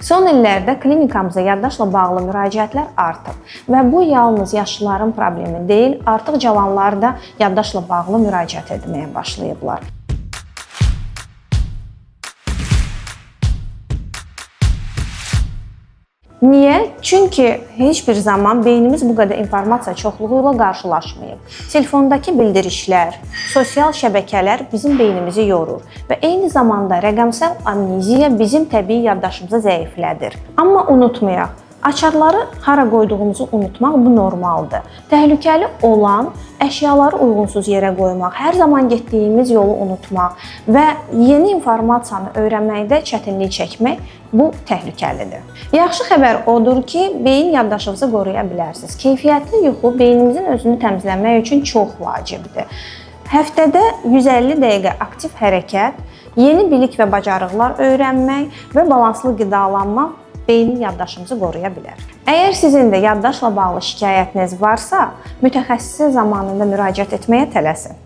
Son illərdə klinikamıza yaddaşla bağlı müraciətlər artıb və bu yalnız yaşlıların problemi deyil, artıq cavanlar da yaddaşla bağlı müraciət etməyə başlayıblar. Niyə? Çünki heç bir zaman beynimiz bu qədər informasiya çoxluğu ilə qarşılaşmayıb. Telefondakı bildirişlər, sosial şəbəkələr bizim beynimizi yorur və eyni zamanda rəqəmsal amneziya bizim təbii yaddaşımızı zəiflədir. Amma unutmayaq, açarları hara qoyduğumuzu unutmaq bu normaldır. Təhlükəli olan əşyaları uyğunsuz yerə qoymaq, hər zaman getdiyimiz yolu unutmaq və yeni informasiyanı öyrənməkdə çətinlik çəkmək bu təhlükəlidir. Yaxşı xəbər odur ki, beyin yaddaşınızı qoruya bilərsiniz. Keyfiyyətli yuxu beynimizin özünü təmizləmək üçün çox vacibdir. Həftədə 150 dəqiqə aktiv hərəkət, yeni bilik və bacarıqlar öyrənmək və balanslı qidalanma beynin yaddaşımızı qoruya bilər. Əgər sizin də yaddaşla bağlı şikayətiniz varsa, mütəxəssisə zamanında müraciət etməyə tələsin.